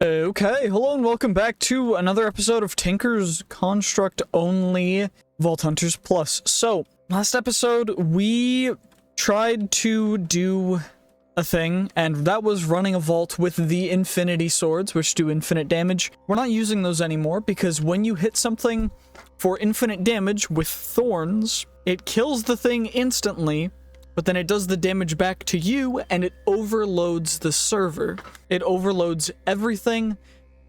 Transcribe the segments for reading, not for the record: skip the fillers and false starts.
Okay, hello and welcome back to another episode of Tinker's Construct Only Vault Hunters Plus. So, last episode we tried to do a thing, and that was running a vault with the infinity swords, which do infinite damage. We're not using those anymore because when you hit something for infinite damage with thorns, it kills the thing instantly, but then it does the damage back to you, and it overloads the server. It overloads everything,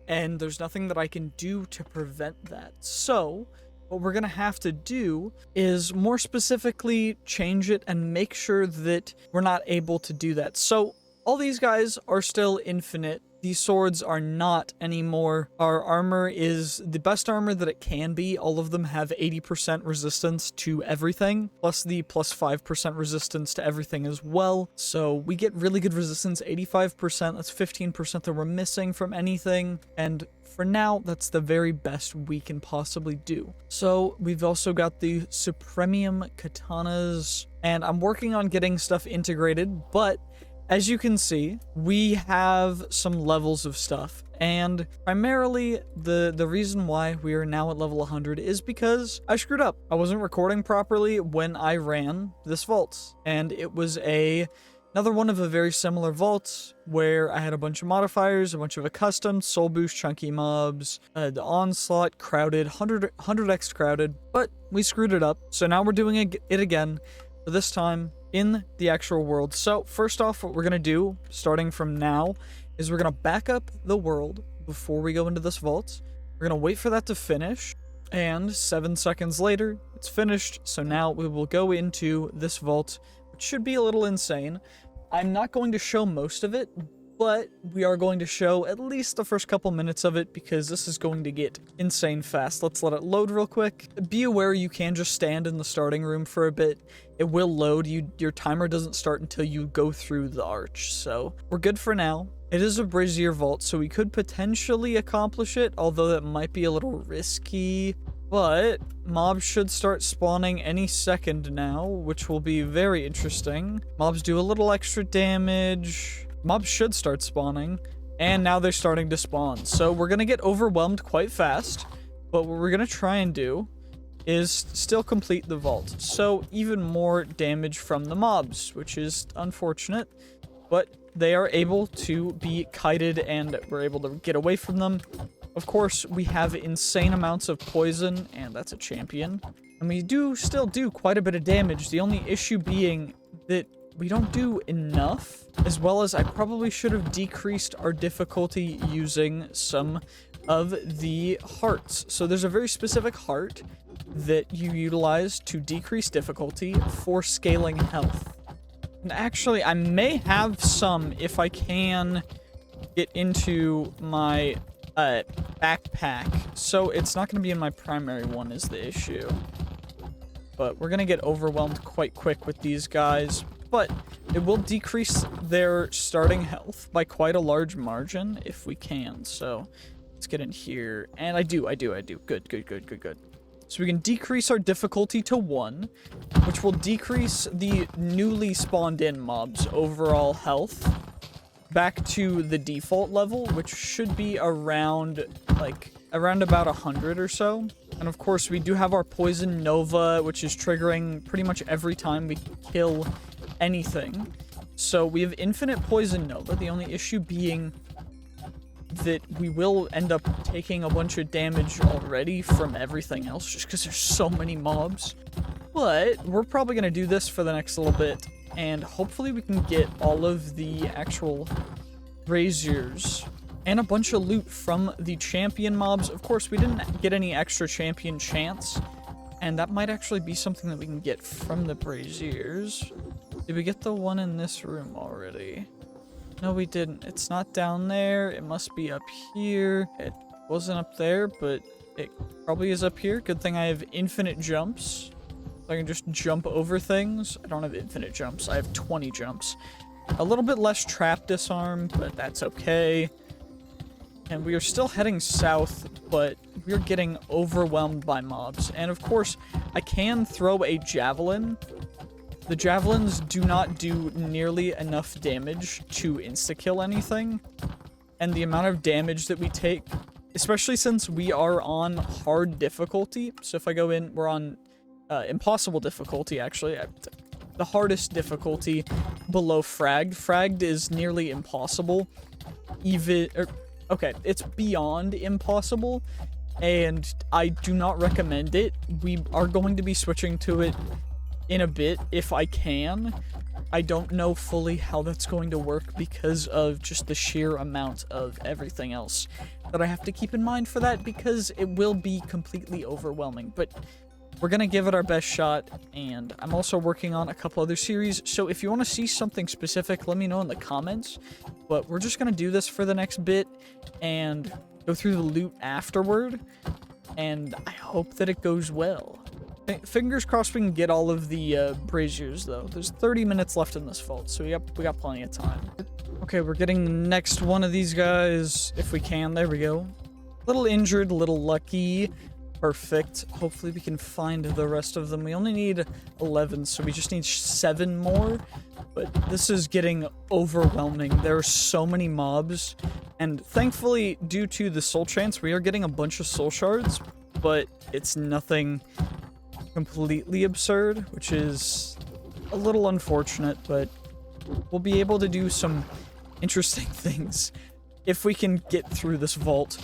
and there's nothing that I can do to prevent that. So, what we're gonna have to do is more specifically change it and make sure that we're not able to do that. So, all these guys are still infinite. These swords are not anymore. Our armor is the best armor that it can be. All of them have 80% resistance to everything, plus the plus 5% resistance to everything as well. So we get really good resistance, 85%. That's 15% that we're missing from anything. And for now, that's the very best we can possibly do. So we've also got the Supremium Katanas, and I'm working on getting stuff integrated, but as you can see, we have some levels of stuff, and primarily the reason why we are now at level 100 is because I screwed up. I wasn't recording properly when I ran this vault, and it was another one of a very similar vault where I had a bunch of modifiers, a bunch of accustomed, soul boost, chunky mobs, the onslaught, crowded, 100x crowded, but we screwed it up. So now we're doing it again, but this time in the actual world. So first off, what we're going to do starting from now is we're going to back up the world before we go into this vault. We're going to wait for that to finish, and 7 seconds later it's finished. So now we will go into this vault, which should be a little insane. I'm not going to show most of it, but we are going to show at least the first couple minutes of it because this is going to get insane fast. Let's let it load real quick. Be aware you can just stand in the starting room for a bit. It will load. Your timer doesn't start until you go through the arch, so we're good for now. It is a brazier vault, so we could potentially accomplish it, although that might be a little risky. But mobs should start spawning any second now, which will be very interesting. Mobs do a little extra damage. Mobs should start spawning, and now they're starting to spawn. So we're going to get overwhelmed quite fast, but what we're going to try and do is still complete the vault. So even more damage from the mobs, which is unfortunate, but they are able to be kited and we're able to get away from them. Of course, we have insane amounts of poison, and that's a champion. And we still do quite a bit of damage. The only issue being that we don't do enough, as well as I probably should have decreased our difficulty using some of the hearts. So there's a very specific heart that you utilize to decrease difficulty for scaling health. And actually, I may have some if I can get into my backpack. So it's not going to be in my primary one is the issue. But we're going to get overwhelmed quite quick with these guys. But it will decrease their starting health by quite a large margin if we can. So let's get in here. And I do. Good. So we can decrease our difficulty to 1, which will decrease the newly spawned in mobs' overall health back to the default level, which should be around about 100 or so. And of course, we do have our Poison Nova, which is triggering pretty much every time we kill anything. So we have infinite Poison Nova, the only issue being that we will end up taking a bunch of damage already from everything else just because there's so many mobs. But we're probably going to do this for the next little bit, and hopefully we can get all of the actual braziers and a bunch of loot from the champion mobs. Of course, we didn't get any extra champion chance, and that might actually be something that we can get from the braziers. Did we get the one in this room already? No, we didn't. It's not down there. It must be up here. It wasn't up there, but it probably is up here. Good thing I have infinite jumps. So I can just jump over things. I don't have infinite jumps. I have 20 jumps. A little bit less trap disarm, but that's okay. And we are still heading south, but we're getting overwhelmed by mobs. And of course, I can throw a javelin. The javelins do not do nearly enough damage to insta-kill anything. and the amount of damage that we take, especially since we are on hard difficulty. So if I go in, we're on impossible difficulty, actually. The hardest difficulty below fragged. Fragged is nearly impossible. Okay, it's beyond impossible, and I do not recommend it. We are going to be switching to it in a bit if I can. I don't know fully how that's going to work because of just the sheer amount of everything else that I have to keep in mind for that, because it will be completely overwhelming. But we're gonna give it our best shot, and I'm also working on a couple other series, so if you want to see something specific, let me know in the comments. But we're just gonna do this for the next bit and go through the loot afterward, and I hope that it goes well. Fingers crossed we can get all of the braziers, though. There's 30 minutes left in this vault, so we got plenty of time. Okay, we're getting the next one of these guys, if we can. There we go. Little injured, little lucky. Perfect. Hopefully we can find the rest of them. We only need 11, so we just need 7 more. But this is getting overwhelming. There are so many mobs, and thankfully, due to the soul chance, we are getting a bunch of soul shards, but it's nothing completely absurd, which is a little unfortunate, but we'll be able to do some interesting things if we can get through this vault.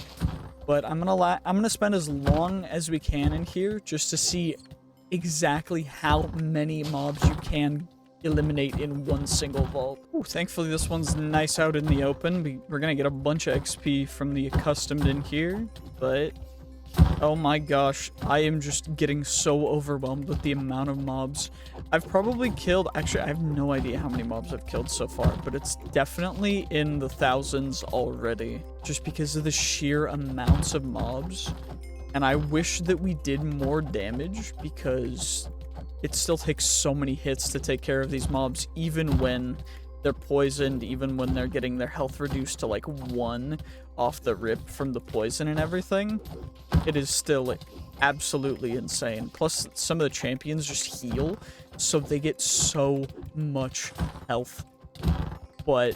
But I'm gonna spend as long as we can in here just to see exactly how many mobs you can eliminate in one single vault. Ooh, thankfully this one's nice out in the open. We're gonna get a bunch of XP from the accustomed in here, but oh my gosh, I am just getting so overwhelmed with the amount of mobs. I've probably killed, actually I have no idea how many mobs I've killed so far, but it's definitely in the thousands already, just because of the sheer amounts of mobs. And I wish that we did more damage, because it still takes so many hits to take care of these mobs, even when they're poisoned, even when they're getting their health reduced to like 1 off the rip from the poison and everything. It is still like absolutely insane. Plus, some of the champions just heal, so they get so much health. But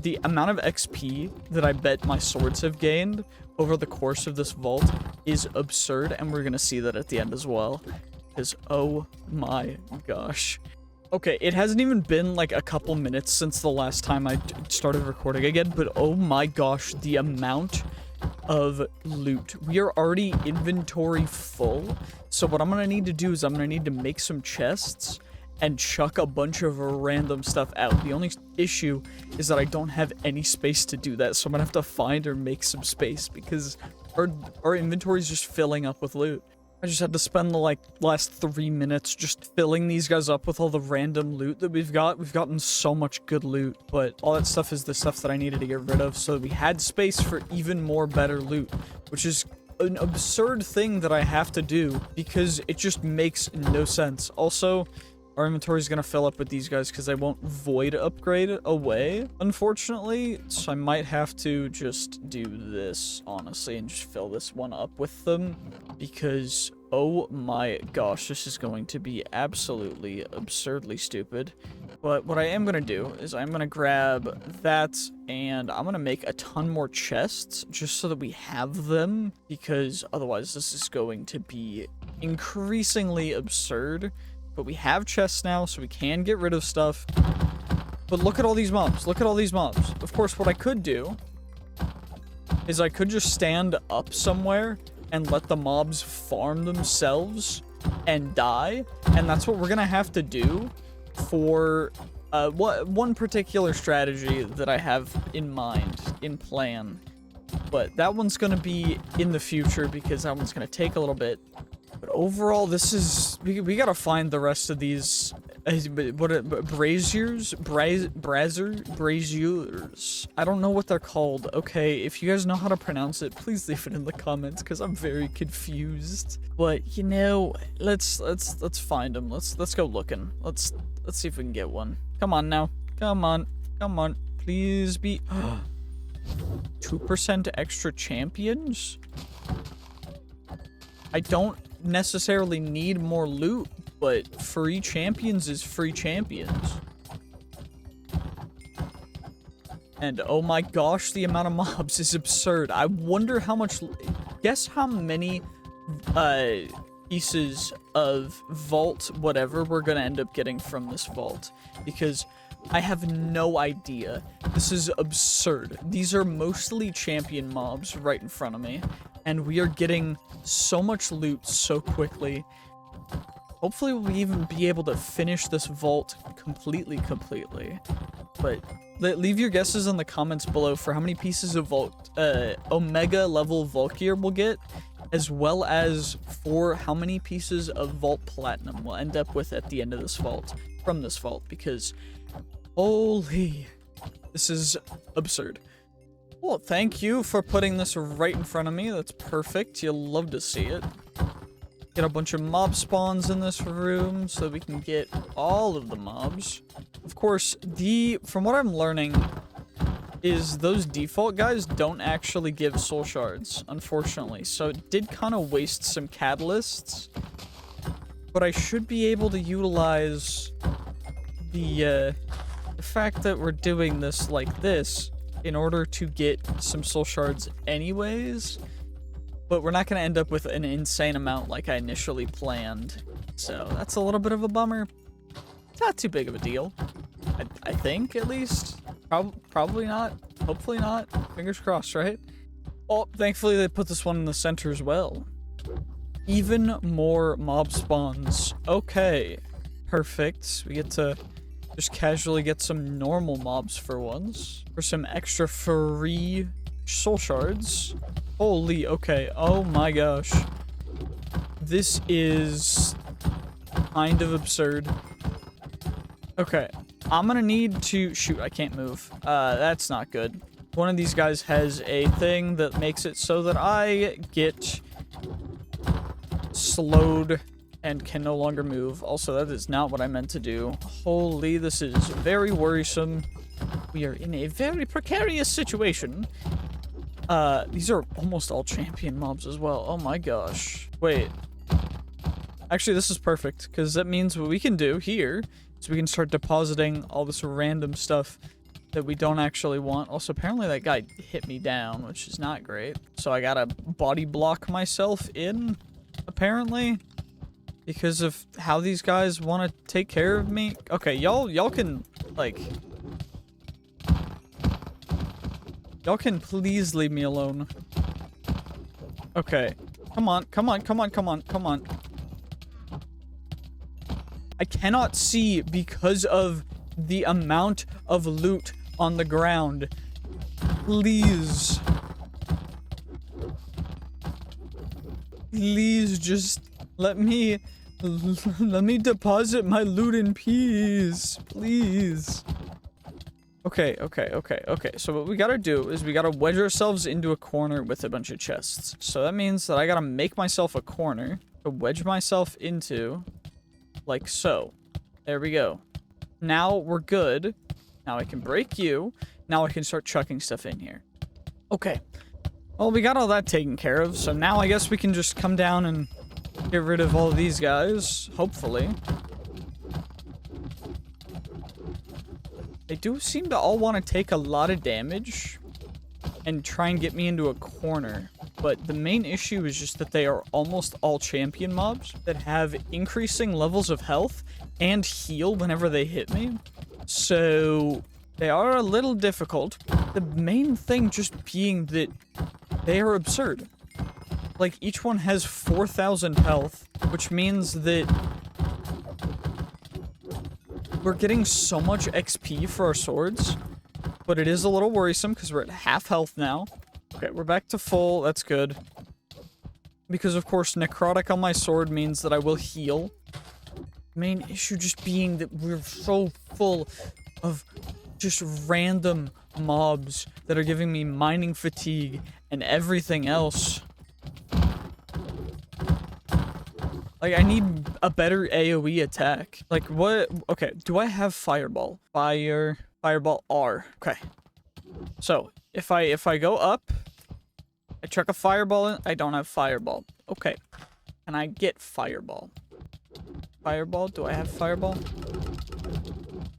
the amount of XP that I bet my swords have gained over the course of this vault is absurd, and we're gonna see that at the end as well. Because, oh my gosh. Okay, it hasn't even been like a couple minutes since the last time I started recording again, but oh my gosh, the amount of loot. We are already inventory full, so what I'm gonna need to do is I'm gonna need to make some chests and chuck a bunch of random stuff out. The only issue is that I don't have any space to do that, so I'm gonna have to find or make some space, because our inventory is just filling up with loot. I just had to spend the like last 3 minutes just filling these guys up with all the random loot that we've got. We've gotten so much good loot, but all that stuff is the stuff that I needed to get rid of, so we had space for even more better loot, which is an absurd thing that I have to do because it just makes no sense. Also, our inventory is going to fill up with these guys because I won't void upgrade away, unfortunately. So I might have to just do this, honestly, and just fill this one up with them. Because, oh my gosh, this is going to be absolutely absurdly stupid. But what I am going to do is I'm going to grab that, and I'm going to make a ton more chests just so that we have them. Because otherwise this is going to be increasingly absurd. But we have chests now, so we can get rid of stuff. But look at all these mobs. Look at all these mobs. Of course, what I could do is I could just stand up somewhere and let the mobs farm themselves and die. And that's what we're going to have to do for one particular strategy that I have in mind, in plan. But that one's going to be in the future because that one's going to take a little bit. But overall, this is... We gotta find the rest of these... braziers? Braziers? I don't know what they're called. Okay, if you guys know how to pronounce it, please leave it in the comments, because I'm very confused. But, you know, let's find them. Let's go looking. Let's see if we can get one. Come on now. Come on. Come on. Please be... 2% extra champions? I don't necessarily need more loot, but free champions is free champions. And oh my gosh, the amount of mobs is absurd. I wonder how much... Guess how many pieces of vault whatever we're gonna end up getting from this vault. Because I have no idea. This is absurd. These are mostly champion mobs right in front of me. And we are getting so much loot so quickly. Hopefully we'll even be able to finish this vault completely. But leave your guesses in the comments below for how many pieces of vault, Omega level vault gear we'll get, as well as for how many pieces of vault platinum we'll end up with at the end of this vault, from this vault, because holy, this is absurd. Well, thank you for putting this right in front of me. That's perfect. You'll love to see it. Get a bunch of mob spawns in this room so we can get all of the mobs. Of course, from what I'm learning is those default guys don't actually give soul shards, unfortunately. So it did kind of waste some catalysts. But I should be able to utilize the fact that we're doing this like this in order to get some soul shards anyways. But we're not going to end up with an insane amount like I initially planned. So that's a little bit of a bummer. It's not too big of a deal. I think, at least. Probably not. Hopefully not. Fingers crossed, right? Oh, thankfully they put this one in the center as well. Even more mob spawns. Okay. Perfect. We get to just casually get some normal mobs for once. For some extra free soul shards. Holy, okay. Oh my gosh. This is kind of absurd. Okay. I'm gonna need to... Shoot, I can't move. That's not good. One of these guys has a thing that makes it so that I get slowed and can no longer move. Also, that is not what I meant to do. Holy, this is very worrisome. We are in a very precarious situation. These are almost all champion mobs as well. Oh my gosh. Wait. Actually, this is perfect, because that means what we can do here is we can start depositing all this random stuff that we don't actually want. Also, apparently that guy hit me down, which is not great. So I gotta body block myself in, apparently, because of how these guys want to take care of me. Okay, y'all can, like... Y'all can please leave me alone. Okay. Come on. I cannot see because of the amount of loot on the ground. Please. Please just let me deposit my loot in peace. Please. Okay. So what we gotta do is we gotta wedge ourselves into a corner with a bunch of chests. So that means that I gotta make myself a corner to wedge myself into, like so. There we go. Now we're good. Now I can break you. Now I can start chucking stuff in here. Okay. Well, we got all that taken care of, so now I guess we can just come down and get rid of all of these guys, hopefully. They do seem to all want to take a lot of damage and try and get me into a corner. But the main issue is just that they are almost all champion mobs that have increasing levels of health and heal whenever they hit me. So they are a little difficult. The main thing just being that they are absurd. Like, each one has 4,000 health, which means that we're getting so much XP for our swords, but it is a little worrisome because we're at half health now. Okay, we're back to full. That's good. Because, of course, necrotic on my sword means that I will heal. Main issue just being that we're so full of just random mobs that are giving me mining fatigue and everything else. Like, I need a better AoE attack. Like, what? Okay, do I have fireball? Fireball R. Okay. So, if I go up, I chuck a fireball in, I don't have fireball. Okay. Can I get fireball? Fireball? Do I have fireball?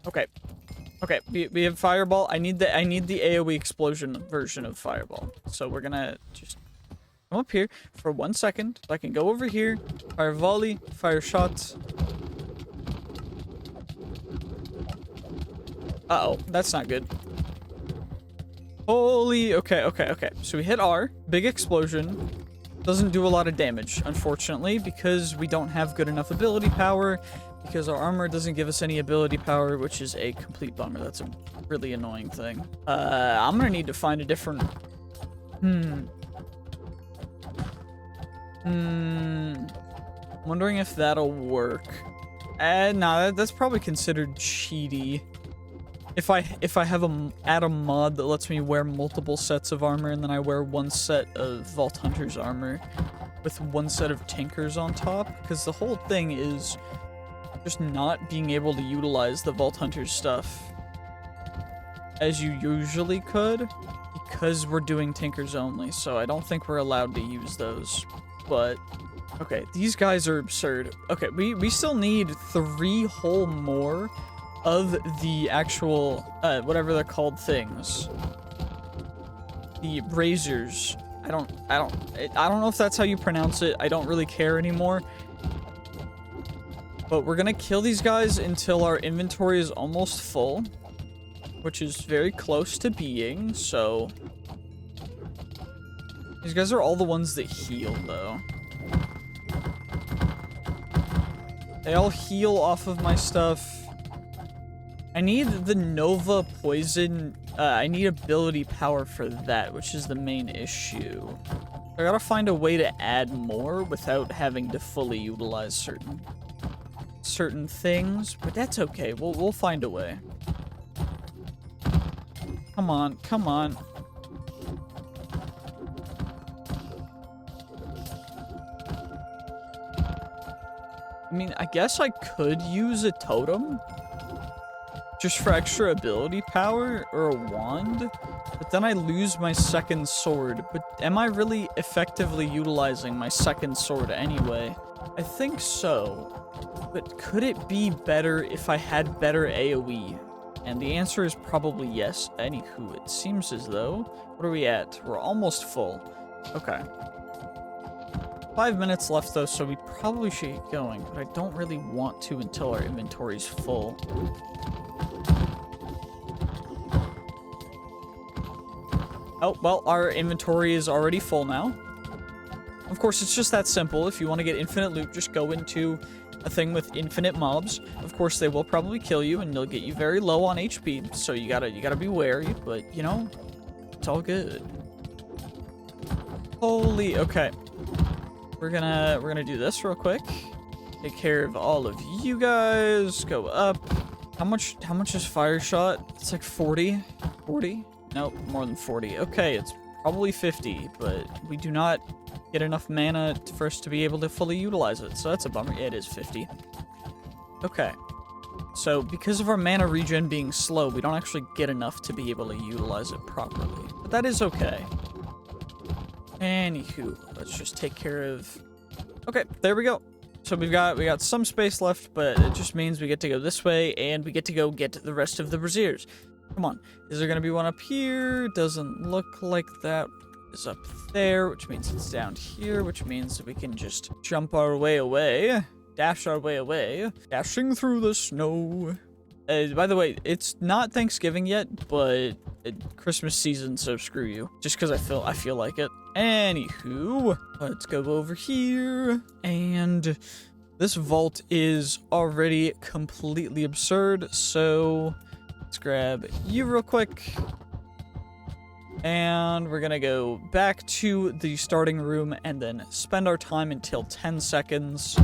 Okay. Okay, we have Fireball. I need the AoE explosion version of Fireball. So we're gonna just come up here for 1 second. So I can go over here, fire volley, fire shots. Uh-oh, that's not good. Holy, okay. So we hit R, big explosion. Doesn't do a lot of damage, unfortunately, because we don't have good enough ability power, because our armor doesn't give us any ability power, which is a complete bummer. That's a really annoying thing. I'm gonna need to find a different... Wondering if that'll work. Nah, that's probably considered cheaty. If I add a mod that lets me wear multiple sets of armor, and then I wear one set of Vault Hunters armor with one set of Tinkers on top, because the whole thing is just not being able to utilize the Vault Hunters stuff as you usually could, because we're doing Tinkers only, so I don't think we're allowed to use those. But okay, these guys are absurd. Okay, we still need 3 whole more of the actual, whatever they're called things. The razors. I don't know if that's how you pronounce it. I don't really care anymore. But we're gonna kill these guys until our inventory is almost full, which is very close to being, so... These guys are all the ones that heal, though. They all heal off of my stuff. I need the Nova Poison. I need ability power for that, which is the main issue. I gotta find a way to add more without having to fully utilize certain things, but that's okay. We'll find a way. Come on. I mean, I guess I could use a totem just for extra ability power, or a wand, but then I lose my second sword. But am I really effectively utilizing my second sword anyway? I think so, but could it be better if I had better AoE? And the answer is probably yes. Anywho, it seems as though... What are we at? We're almost full. Okay. 5 minutes left though, so we probably should get going, but I don't really want to until our inventory's full. Oh, well, our inventory is already full now. Of course, it's just that simple. If you want to get infinite loot, just go into a thing with infinite mobs. Of course, they will probably kill you, and they'll get you very low on HP, so you gotta be wary, but, you know, it's all good. Holy, okay. We're gonna do this real quick. Take care of all of you guys. Go up. How much is fire shot? It's like 40? 40? Nope, more than 40. Okay, it's probably 50, but we do not get enough mana for us to be able to fully utilize it, so that's a bummer. Yeah, it is 50. Okay. So, because of our mana regen being slow, we don't actually get enough to be able to utilize it properly. But that is okay. Anywho, let's just take care of... Okay, there we go. So we got some space left, but it just means we get to go this way, and we get to go get the rest of the braziers. Come on. Is there going to be one up here? Doesn't look like that is up there, which means it's down here, which means that we can just jump our way away. Dash our way away. Dashing through the snow. By the way, it's not Thanksgiving yet, but Christmas season, so screw you. Just because I feel like it. Anywho, let's go over here. And this vault is already completely absurd, so let's grab you real quick. And we're gonna go back to the starting room and then spend our time until 10 seconds.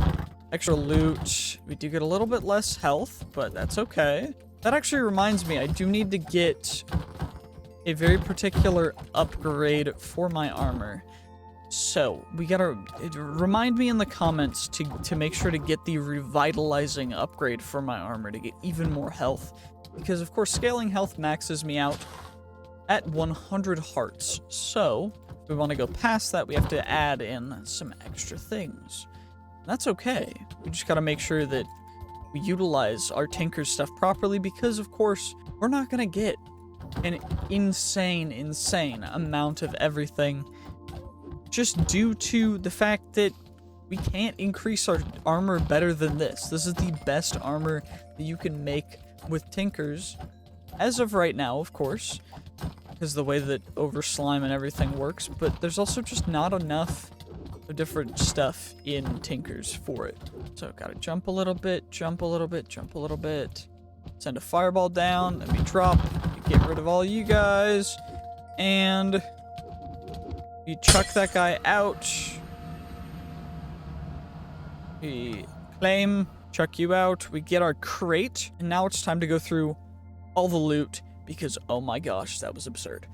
Extra loot. We do get a little bit less health, but that's okay. That actually reminds me, I do need to get a very particular upgrade for my armor. So, we gotta remind me in the comments to make sure to get the revitalizing upgrade for my armor to get even more health. Because, of course, scaling health maxes me out at 100 hearts. So, if we want to go past that, we have to add in some extra things. That's okay. We just gotta make sure that we utilize our Tinker's stuff properly because, of course, we're not gonna get an insane amount of everything just due to the fact that we can't increase our armor better than this. This is the best armor that you can make with Tinkers, as of right now, of course, because the way that over slime and everything works, but there's also just not enough of different stuff in Tinkers for it. So gotta jump a little bit, jump a little bit, jump a little bit, send a fireball down, let me drop, get rid of all you guys, and you chuck that guy out. We claim, chuck you out, we get our crate, and now it's time to go through all the loot, because oh my gosh, that was absurd.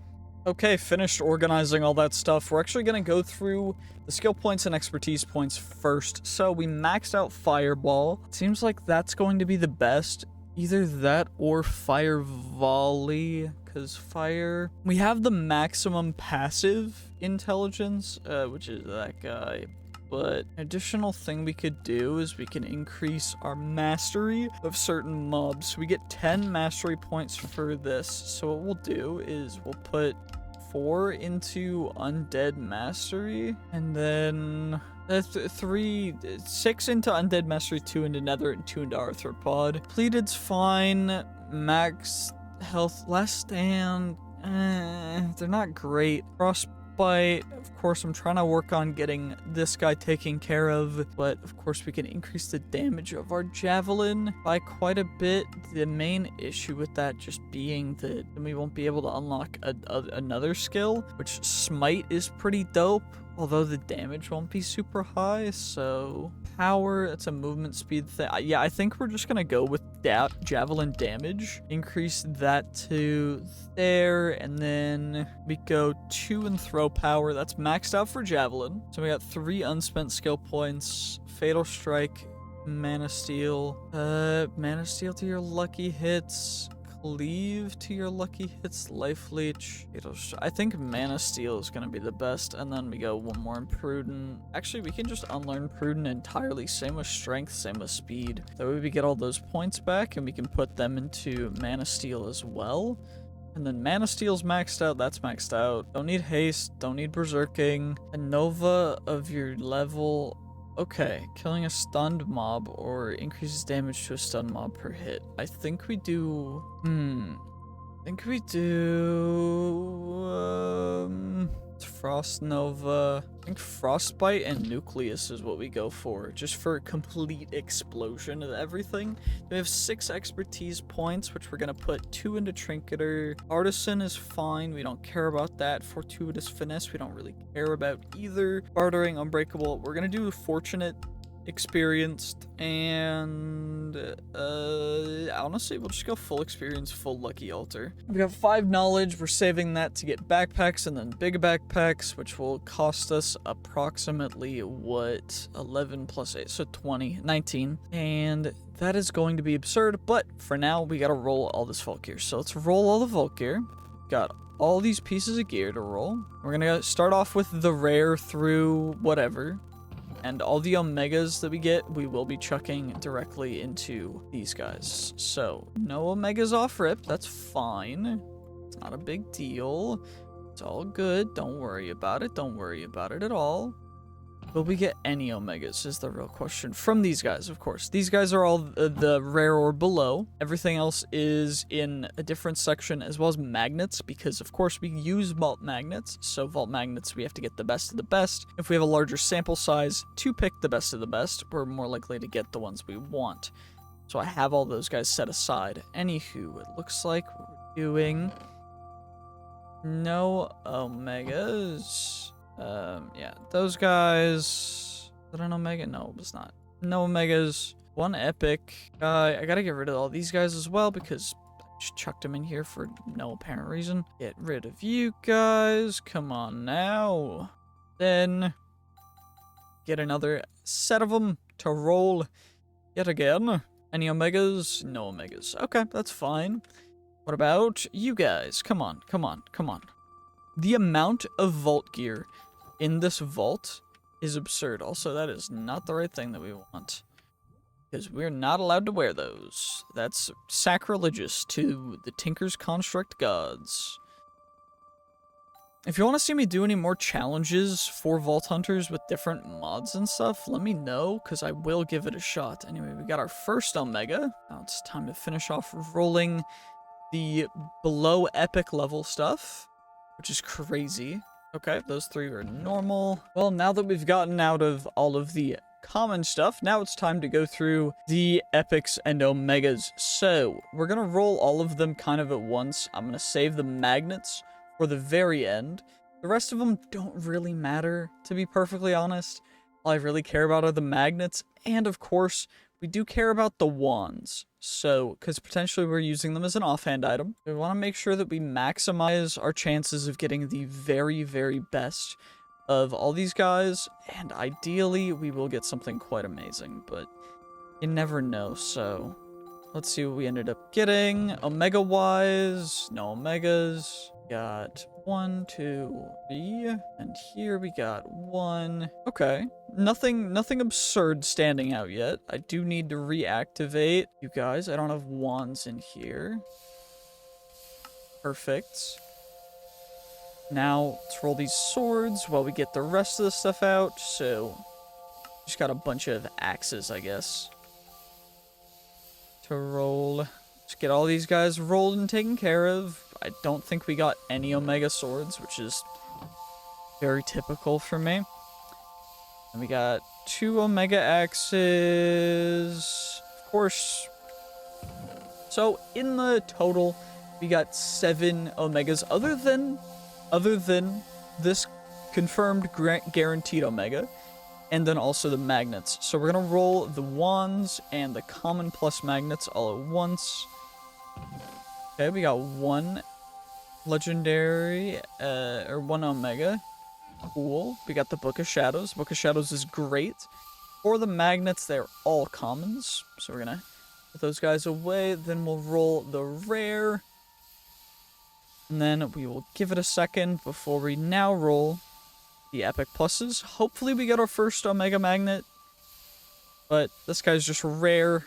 Okay, finished organizing all that stuff. We're actually going to go through the skill points and expertise points first. So we maxed out Fireball. It seems like that's going to be the best. Either that or Fire Volley, because fire... We have the maximum passive intelligence, which is that guy. But an additional thing we could do is we can increase our mastery of certain mobs. We get 10 mastery points for this. So what we'll do is we'll put 4 into Undead Mastery, and then 6 into Undead Mastery, 2 into Nether, and 2 into Arthropod. Pleated's fine. Max health less than... they're not great. Frostbite, of course, I'm trying to work on getting this guy taken care of, but of course we can increase the damage of our javelin by quite a bit. The main issue with that just being that we won't be able to unlock another skill, which Smite is pretty dope, although the damage won't be super high. So power, it's a movement speed thing. Yeah, I think we're just gonna go with javelin damage, increase that to there, and then we go 2 in throw power. That's maxed out for javelin. So we got 3 unspent skill points. Fatal Strike, Mana Steel, Mana Steel to your lucky hits, Cleave to your lucky hits, Life Leech. I think Mana Steel is going to be the best, and then we go 1 more in Prudent. Actually, we can just unlearn Prudent entirely. Same with Strength, same with Speed. That way we get all those points back, and we can put them into Mana Steel as well. And then Mana Steel's maxed out, that's maxed out. Don't need Haste, don't need Berserking. A Nova of your level... Okay, killing a stunned mob or increases damage to a stunned mob per hit. I think we do... It's Frost Nova. I think Frostbite and Nucleus is what we go for, just for a complete explosion of everything. We have 6 expertise points, which we're gonna put 2 into Trinketer. Artisan is fine, we don't care about that. Fortuitous Finesse, we don't really care about either. Bartering, Unbreakable, we're gonna do Fortunate, Experienced, and honestly, we'll just go full experience, full lucky altar. We got 5 knowledge. We're saving that to get backpacks and then big backpacks, which will cost us approximately what, 11 plus 8, so 20, 19, and that is going to be absurd. But for now, we gotta roll all this vault gear. So let's roll all the vault gear. Got all these pieces of gear to roll. We're gonna start off with the rare through whatever. And all the omegas that we get, we will be chucking directly into these guys. So, no omegas off rip, that's fine. It's not a big deal. It's all good, don't worry about it, don't worry about it at all. Will we get any omegas is the real question. From these guys, of course. These guys are all the rare or below. Everything else is in a different section, as well as magnets, because of course we use vault magnets. So vault magnets, we have to get the best of the best. If we have a larger sample size to pick the best of the best, we're more likely to get the ones we want. So I have all those guys set aside. Anywho, it looks like we're doing no omegas. Yeah, those guys... Is that an omega? No, it was not. No omegas. 1 epic. I gotta get rid of all these guys as well, because I just chucked them in here for no apparent reason. Get rid of you guys. Come on now. Then... get another set of them to roll yet again. Any omegas? No omegas. Okay, that's fine. What about you guys? Come on, come on, come on. The amount of vault gear in this vault is absurd. Also, that is not the right thing that we want. because we're not allowed to wear those. That's sacrilegious to the Tinker's Construct gods. If you want to see me do any more challenges for Vault Hunters with different mods and stuff, let me know, because I will give it a shot. Anyway, we got our first Omega. Now it's time to finish off rolling the below epic level stuff, which is crazy. Okay, those 3 are normal. Well, now that we've gotten out of all of the common stuff, now it's time to go through the epics and omegas. So we're gonna roll all of them kind of at once. I'm gonna save the magnets for the very end. The rest of them don't really matter, to be perfectly honest. All I really care about are the magnets, and of course we do care about the wands. So, because potentially we're using them as an offhand item, we want to make sure that we maximize our chances of getting the very, very best of all these guys, and ideally we will get something quite amazing, but you never know. So let's see what we ended up getting. Omega wise, no omegas. Got 1, 2, 3, and here we got 1. Okay, nothing absurd standing out yet. I do need to reactivate you guys. I don't have wands in here. Perfect. Now let's roll these swords while we get the rest of the stuff out. So just got a bunch of axes, I guess, to roll. Let's get all these guys rolled and taken care of. I don't think we got any Omega swords, which is very typical for me. And we got 2 Omega axes, of course. So in the total, we got 7 Omegas, other than this confirmed guaranteed Omega, and then also the magnets. So we're gonna roll the wands and the common plus magnets all at once. Okay, we got 1 legendary, or 1 Omega. Cool. We got the Book of Shadows. Book of Shadows is great. For the magnets, they're all commons. So we're gonna put those guys away. Then we'll roll the rare. And then we will give it a second before we now roll the epic pluses. Hopefully we get our first Omega magnet. But this guy's just rare.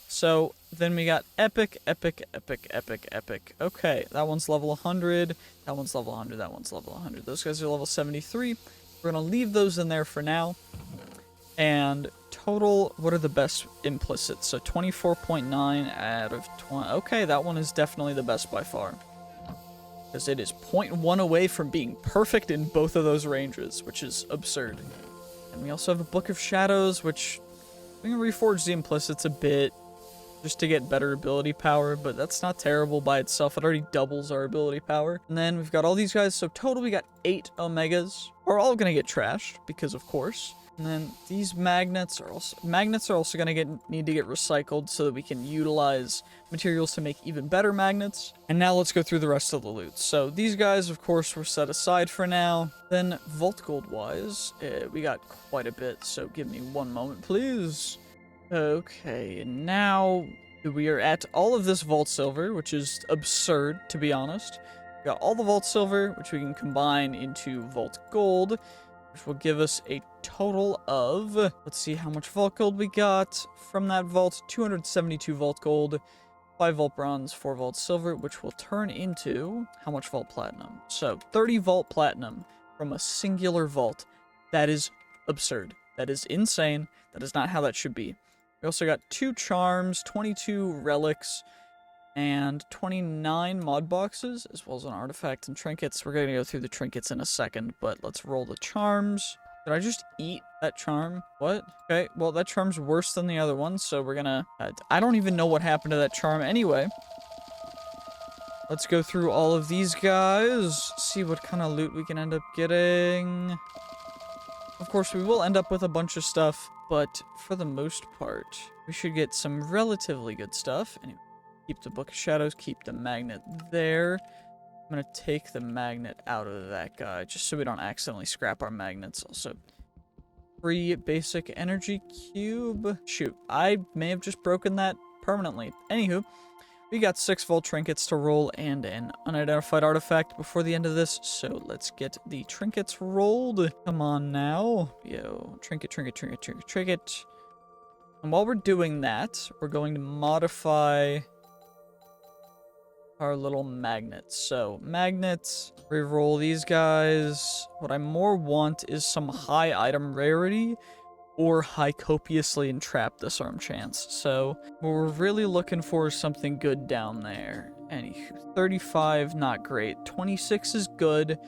So then we got epic, epic, epic, epic, epic. Okay, that one's level 100. That one's level 100. That one's level 100. Those guys are level 73. We're going to leave those in there for now. And total, what are the best implicits? So 24.9 out of 20. Okay, that one is definitely the best by far, because it is 0.1 away from being perfect in both of those ranges, which is absurd. And we also have a Book of Shadows, which we can reforge the implicits a bit just to get better ability power, but that's not terrible by itself. It already doubles our ability power. And then we've got all these guys, so total we got 8 Omegas. We're all gonna get trashed, because of course. And then these magnets are also gonna need to get recycled so that we can utilize materials to make even better magnets. And now let's go through the rest of the loot. So these guys, of course, were set aside for now. Then vault gold wise, we got quite a bit, so give me 1 moment, please. Okay, now we are at all of this vault silver, which is absurd, to be honest. We got all the vault silver, which we can combine into vault gold, which will give us a total of, let's see how much vault gold we got from that vault. 272 vault gold, 5 vault bronze, 4 vault silver, which will turn into how much vault platinum? So 30 vault platinum from a singular vault. That is absurd. That is insane. That is not how that should be. We also got 2 charms, 22 relics, and 29 mod boxes, as well as an artifact and trinkets. We're going to go through the trinkets in a second, but let's roll the charms. Did I just eat that charm? What? Okay, well, that charm's worse than the other one, so we're gonna... I don't even know what happened to that charm anyway. Let's go through all of these guys, see what kind of loot we can end up getting. Of course, we will end up with a bunch of stuff, but for the most part, we should get some relatively good stuff. Anyway, keep the Book of Shadows, keep the magnet there. I'm going to take the magnet out of that guy, just so we don't accidentally scrap our magnets. Also, free basic energy cube. Shoot, I may have just broken that permanently. Anywho, we got 6 vault trinkets to roll and an unidentified artifact before the end of this, so let's get the trinkets rolled. Come on now. Yo, trinket, trinket, trinket, trinket, trinket. And while we're doing that, we're going to modify our little magnets. So, magnets, reroll these guys. What I more want is some high item rarity or high copiously entrap disarm chance. So, what we're really looking for is something good down there. Anywho, 35, not great. 26 is good.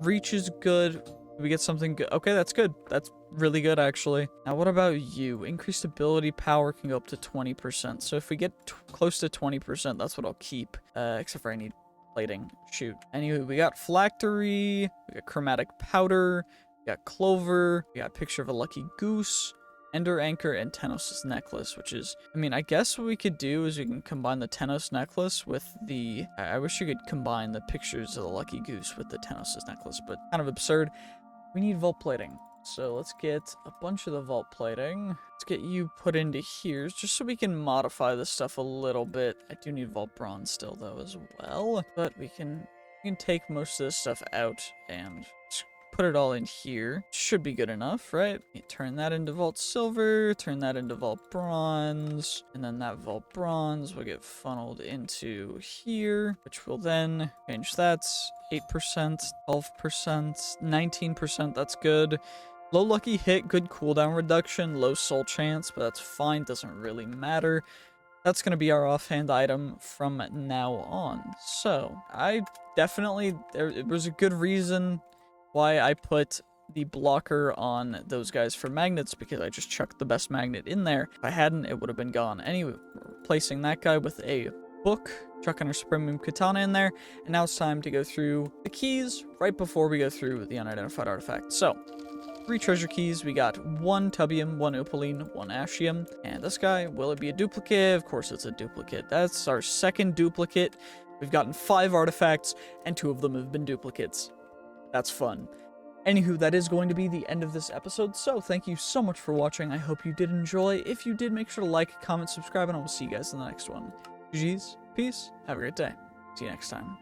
Reach is good. Do we get something good? Okay, that's good. That's really good, actually. Now, what about you? Increased ability power can go up to 20%. So if we get close to 20%, that's what I'll keep. Except for I need plating. Shoot. Anyway, we got phylactery, we got chromatic powder, we got clover, we got picture of a lucky goose, ender anchor, and Tenos' necklace, which is, I mean, I guess what we could do is we can combine the Tenos necklace with the, I wish you could combine the pictures of the lucky goose with the Tenos' necklace, but kind of absurd. We need vault plating. So let's get a bunch of the vault plating. Let's get you put into here just so we can modify this stuff a little bit. I do need vault bronze still though as well, but we can take most of this stuff out and put it all in here. Should be good enough, right? Turn that into vault silver, turn that into vault bronze, and then that vault bronze will get funneled into here, which will then change that. 8%, 12%, 19%, that's good. Low lucky hit, good cooldown reduction, low soul chance, but that's fine, doesn't really matter. That's going to be our offhand item from now on. So, I definitely, it was a good reason why I put the blocker on those guys for magnets, because I just chucked the best magnet in there. If I hadn't, it would have been gone. Anyway, we're replacing that guy with a book, chucking our Supreme Katana in there, and now it's time to go through the keys right before we go through the unidentified artifact. So, 3 treasure keys. We got 1 Tubium, 1 Opaline, 1 Ashium, and this guy, will it be a duplicate? Of course it's a duplicate. That's our second duplicate. We've gotten 5 artifacts, and 2 of them have been duplicates. That's fun. Anywho, that is going to be the end of this episode, so thank you so much for watching. I hope you did enjoy. If you did, make sure to like, comment, subscribe, and I will see you guys in the next one. GG's, peace, have a great day. See you next time.